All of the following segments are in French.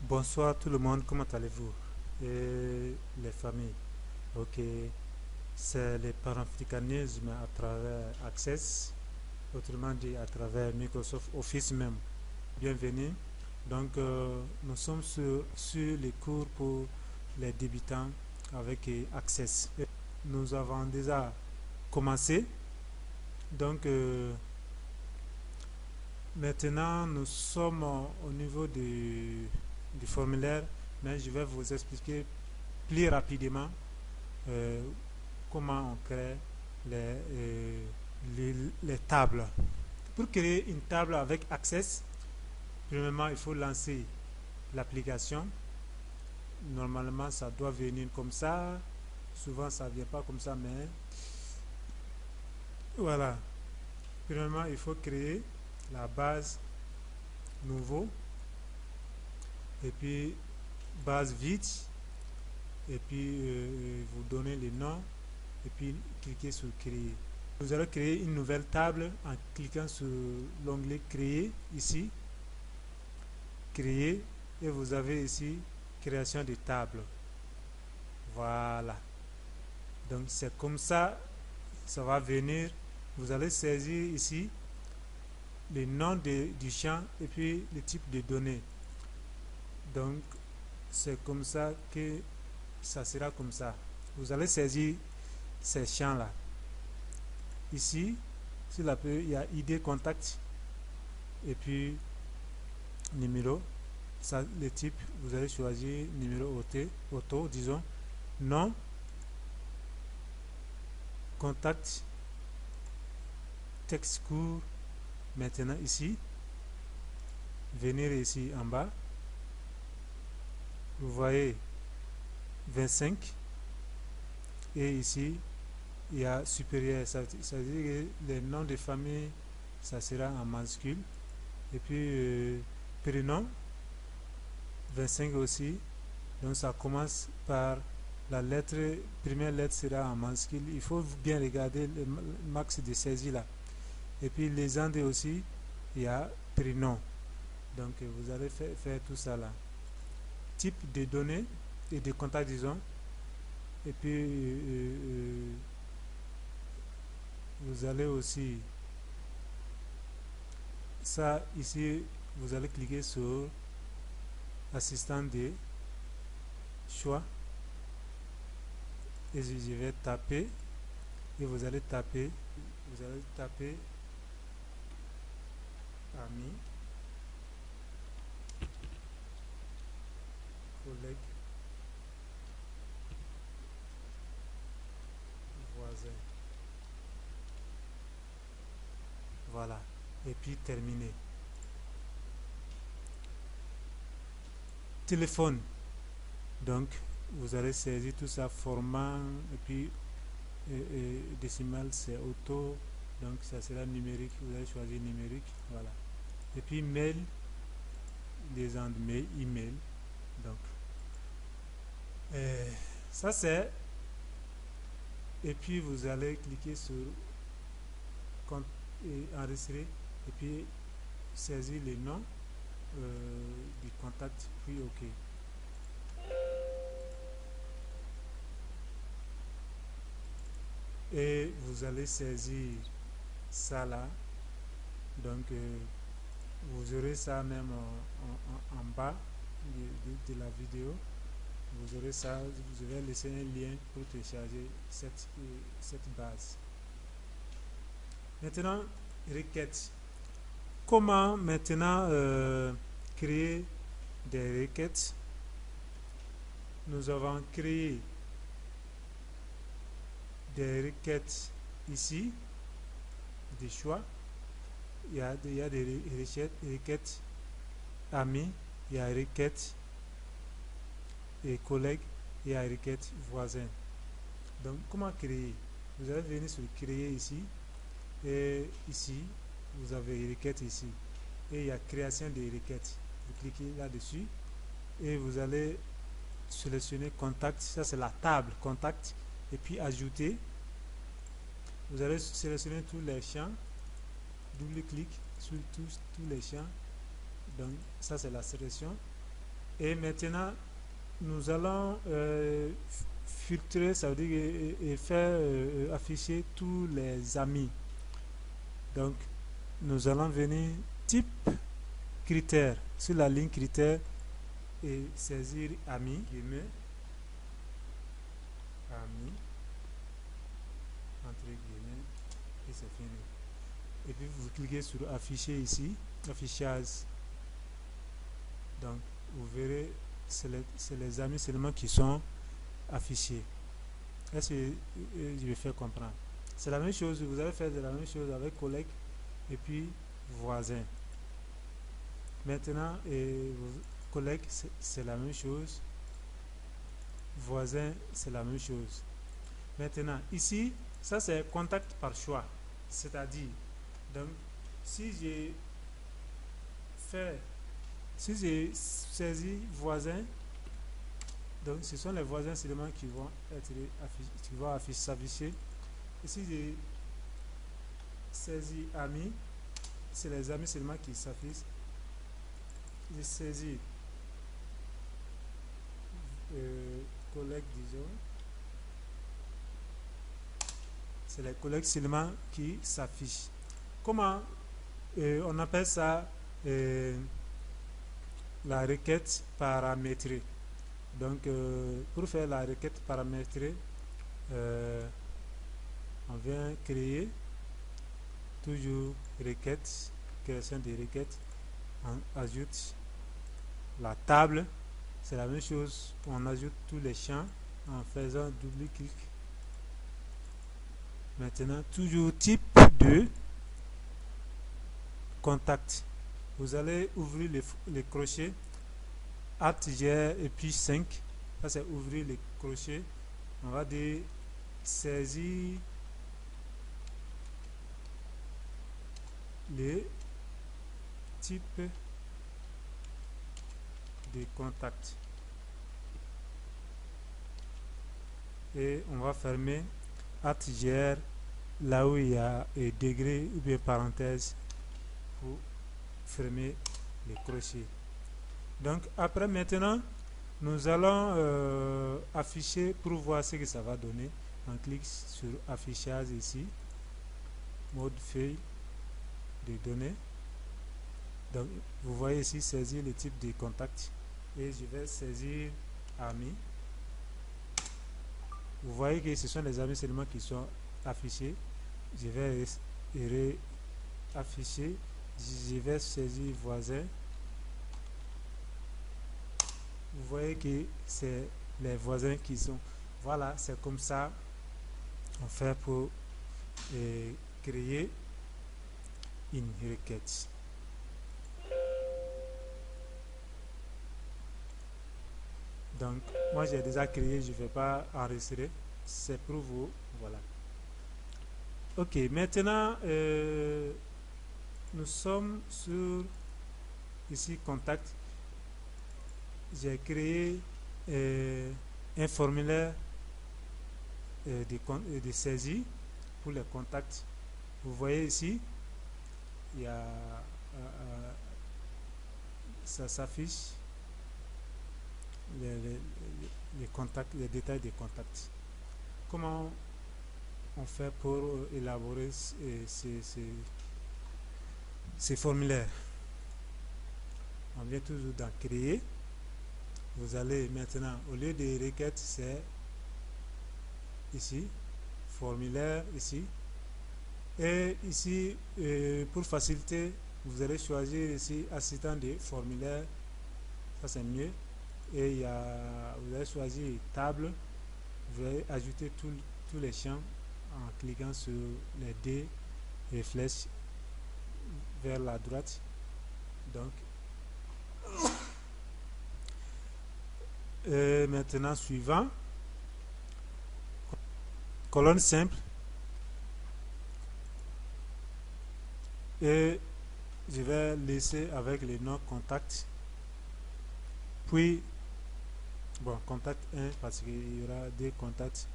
Bonsoir tout le monde, comment allez-vous? Et les familles. Ok, c'est le panafricanisme à travers Access, autrement dit à travers Microsoft Office même. Bienvenue. Donc, nous sommes sur les cours pour les débutants avec Access. Nous avons déjà commencé. Donc, maintenant, nous sommes au niveau du formulaire, mais je vais vous expliquer plus rapidement euh, comment on crée les tables. Pour créer une table avec Access, premièrement, il faut lancer l'application. Normalement, ça doit venir comme ça. Souvent, ça ne vient pas comme ça, mais voilà. Premièrement, il faut créer la base nouveau et puis base vide et puis vous donnez les noms et puis cliquez sur créer. Vous allez créer une nouvelle table en cliquant sur l'onglet créer ici, créer, et vous avez ici création de table. Voilà. Donc c'est comme ça va venir. Vous allez saisir ici le nom du champ et puis le type de données. Donc c'est comme ça que ça sera comme ça. Vous allez saisir ces champs là. Ici, sur la il y a ID contact et puis numéro. Ça, le type, vous allez choisir numéro auto, disons, nom, contact, texte court. Maintenant ici, venir ici en bas, vous voyez 25 et ici il y a supérieur, ça veut dire que le nom de famille ça sera en majuscule et puis prénom 25 aussi, donc ça commence par la lettre, première lettre sera en majuscule. Il faut bien regarder le max de saisie là. Et puis les Andes aussi, il y a prénom. Donc vous allez faire tout ça là. Type de données et de contact, disons. Et puis vous allez aussi, ça ici, vous allez cliquer sur assistant de choix. Et je vais taper. Et vous allez taper ami, collègue, voisin. Voilà. Et puis terminer. Téléphone. Donc, vous allez saisir tout ça, format, et puis décimal, c'est auto. Donc, ça sera numérique. Vous allez choisir numérique. Voilà. Et puis mail, des mail, email. Donc, ça c'est. Et puis vous allez cliquer sur compte et enregistrer. Et puis saisir les noms du contact. Puis OK. Et vous allez saisir ça là. Donc, vous aurez ça même en bas de la vidéo. Vous aurez ça, je vais laisser un lien pour télécharger cette base. Maintenant, requêtes. Comment maintenant créer des requêtes? Nous avons créé des requêtes ici, des choix. Il y a des requêtes amis, il y a requêtes et collègues, il y a requêtes voisins. Donc, comment créer? Vous allez venir sur créer ici, et ici, vous avez requêtes ici, et il y a création des requêtes. Vous cliquez là-dessus, et vous allez sélectionner contact, ça c'est la table contact, et puis ajouter. Vous allez sélectionner tous les champs, double-clic sur tous les champs. Donc, ça c'est la sélection. Et maintenant, nous allons filtrer, ça veut dire et faire afficher tous les amis. Donc, nous allons venir type critère sur la ligne critère et saisir amis, amis, entre guillemets, et c'est fini. Et puis vous cliquez sur afficher ici, affichage. Donc, vous verrez, c'est les amis seulement qui sont affichés. Est-ce que je vais faire comprendre? C'est la même chose, vous allez faire de la même chose avec collègues et puis voisins. Maintenant, collègues, c'est la même chose. Voisins, c'est la même chose. Maintenant, ici, ça c'est contact par choix. C'est-à-dire, donc, si j'ai saisi voisin, donc ce sont les voisins seulement qui vont s'afficher. Et si j'ai saisi amis, c'est les amis seulement qui s'affichent. J'ai saisi collègues, disons, c'est les collègues seulement qui s'affichent. Comment on appelle ça la requête paramétrée? Donc, pour faire la requête paramétrée, on vient créer toujours requête, création des requêtes, on ajoute la table, c'est la même chose, on ajoute tous les champs en faisant double-clic. Maintenant, toujours type de contact. Vous allez ouvrir les crochets, Alt G et puis 5. Ça, c'est ouvrir les crochets. On va dire saisir les types de contact. Et on va fermer Alt G là où il y a un degré ou bien parenthèse pour fermer les crochets. Donc après maintenant nous allons afficher pour voir ce que ça va donner. On clique sur affichage ici, mode feuille de données. Donc vous voyez ici saisir le type de contact et je vais saisir amis. Vous voyez que ce sont les amis seulement qui sont affichés. Je vais afficher, je vais saisir voisin. Vous voyez que c'est les voisins qui sont. Voilà, c'est comme ça on fait pour créer une requête. Donc, moi j'ai déjà créé, je ne vais pas enregistrer. C'est pour vous. Voilà. Ok, maintenant, nous sommes sur ici contact. J'ai créé un formulaire de saisie pour les contacts. Vous voyez ici, il y a ça s'affiche les contacts, les détails des contacts. Comment on fait pour élaborer ces formulaires? On vient toujours dans créer. Vous allez maintenant, au lieu de requêtes, c'est ici, formulaire ici. Et ici, pour faciliter, vous allez choisir ici assistant de formulaire. Ça c'est mieux. Et vous allez choisir table. Vous allez ajouter tous les champs en cliquant sur les dés et flèches vers la droite. Donc, maintenant suivant, colonne simple, et je vais laisser avec les noms contacts, puis bon, contact 1 parce qu'il y aura des contacts,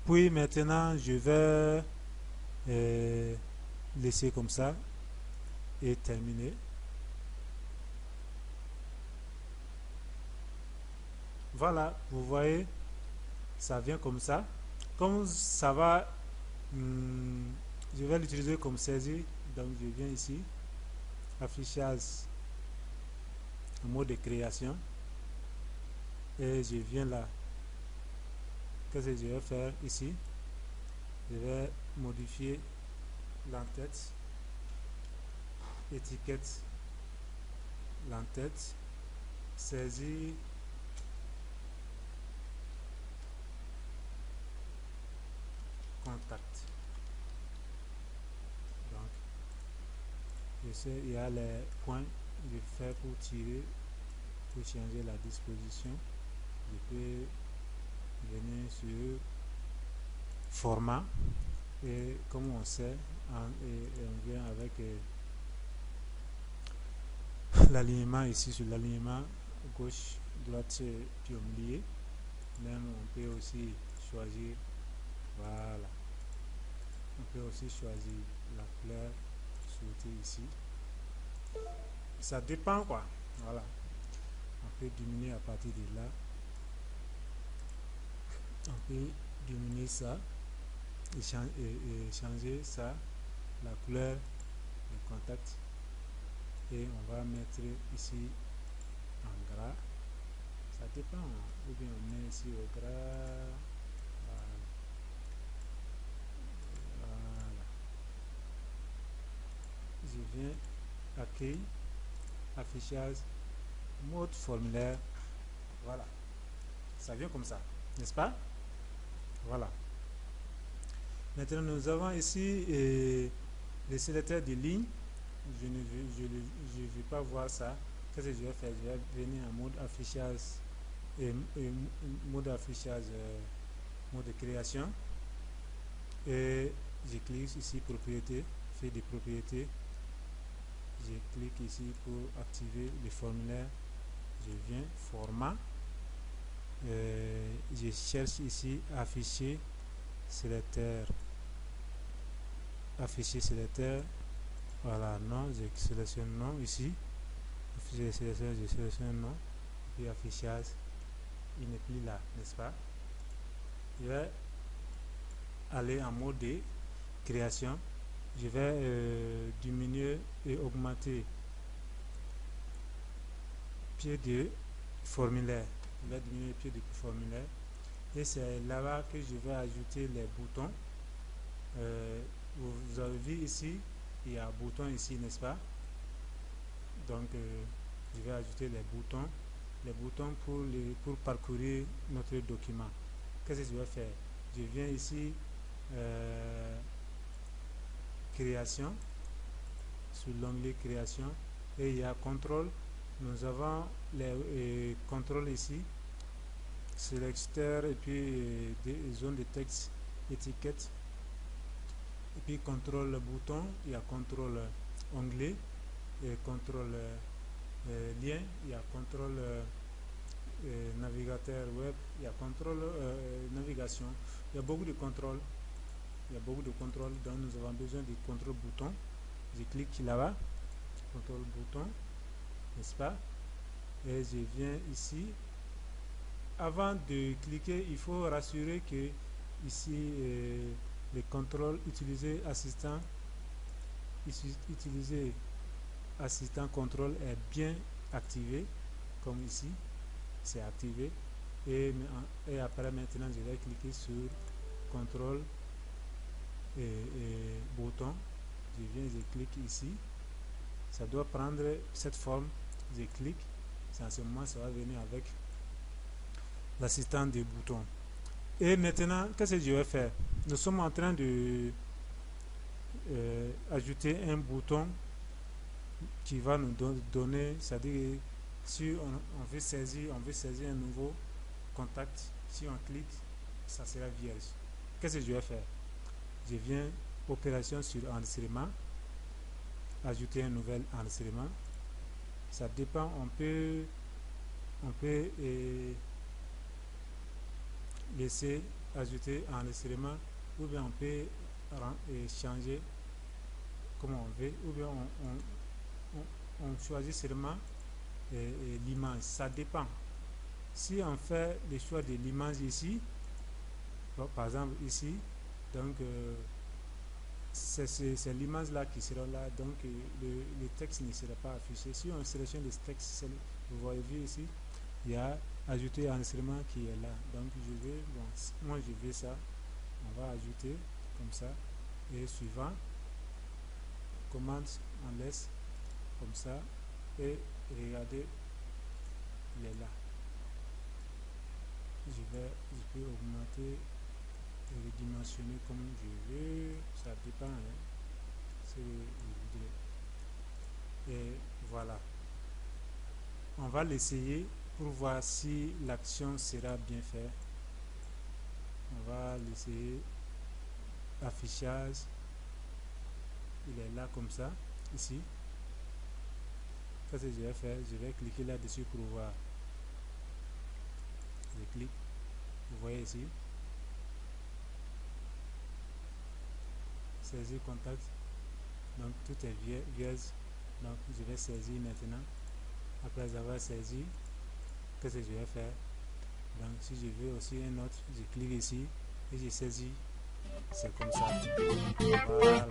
puis maintenant je vais laisser comme ça et terminer. Voilà, vous voyez, ça vient comme ça. Comme ça va, je vais l'utiliser comme saisie. Donc je viens ici, affichage en mode de création. Et je viens là. Qu'est-ce que je vais faire ici? Je vais modifier l'entête, étiquette l'entête, saisie, contact. Donc, je sais, il y a les points, je fais pour tirer, pour changer la disposition. Je peux venir sur format et comme on sait, on vient avec l'alignement ici sur l'alignement gauche, droite, puis au milieu. Même on peut aussi choisir, voilà, on peut aussi choisir la couleur souhaitée ici. Ça dépend quoi, voilà. On peut diminuer à partir de là. On peut diminuer ça et changer ça, la couleur, le contact. Et on va mettre ici en gras. Ça dépend, ou bien on met ici au gras. Voilà. Voilà. Je viens accueil, affichage, mode formulaire. Voilà. Ça vient comme ça, n'est-ce pas? Voilà. Maintenant, nous avons ici les sélecteurs de ligne. Je ne vais pas voir ça. Qu'est-ce que je vais faire? Je vais venir en mode affichage mode affichage, mode de création. Et je clique ici propriété, fait des propriétés. Je clique ici pour activer le formulaire. Je viens format. Je cherche ici afficher sélecteur. Afficher sélecteur. Voilà, non, je sélectionne non ici. Afficher sélecteur, je sélectionne non. Puis affichage, il n'est plus là, n'est-ce pas? Je vais aller en mode de création. Je vais diminuer et augmenter pied de formulaire. Je vais diminuer pied de formulaire. Et c'est là-bas que je vais ajouter les boutons. Vous avez vu ici, il y a un bouton ici, n'est-ce pas? Donc, je vais ajouter les boutons pour parcourir notre document. Qu'est-ce que je vais faire? Je viens ici, création, sur l'onglet création, et il y a contrôle. Nous avons les contrôles ici, sélecteur et puis des zones de texte, étiquette, et puis contrôle bouton, il y a contrôle onglet, et contrôle lien, il y a contrôle navigateur web, il y a contrôle navigation, il y a beaucoup de contrôles. Il y a beaucoup de contrôles, donc nous avons besoin du contrôle bouton. Je clique là-bas, contrôle bouton, n'est-ce pas? Et je viens ici. Avant de cliquer, il faut rassurer que ici le contrôle utiliser assistant contrôle est bien activé, comme ici, c'est activé. Et après maintenant, je vais cliquer sur contrôle et bouton. Je viens, je clique ici. Ça doit prendre cette forme. Je clique. En ce moment, ça va venir avec l'assistant des boutons. Et maintenant, qu'est-ce que je vais faire? Nous sommes en train de ajouter un bouton qui va nous donner, c'est-à-dire si on veut saisir un nouveau contact, si on clique, ça sera vierge. Qu'est-ce que je vais faire? Je viens opération sur enregistrement, ajouter un nouvel enregistrement. Ça dépend, on peut laisser ajouter enregistrement, ou bien on peut changer comme on veut, ou bien on choisit seulement l'image. Ça dépend. si on fait le choix de l'image ici, bon, par exemple ici, donc c'est l'image là qui sera là, donc le texte ne sera pas affiché. Si on sélectionne le texte, vous voyez ici, il y a ajouter enregistrement qui est là. Donc je vais, bon, moi je vais ça, on va ajouter comme ça, et suivant, commande, on laisse comme ça, et regardez, il est là. Je peux augmenter et redimensionner comme je veux, ça dépend, hein, si vous voulez. Et voilà, on va l'essayer pour voir si l'action sera bien faite. On va l'essayer. Affichage, il est là comme ça, ici. Qu'est-ce que je vais faire? Je vais cliquer là-dessus pour voir. Je clique, vous voyez ici, saisir contact, donc tout est vierge, donc je vais saisir maintenant. Après avoir saisi, qu'est-ce que je vais faire? Donc si je veux aussi un autre, je clique ici et je saisis, c'est comme ça. Voilà.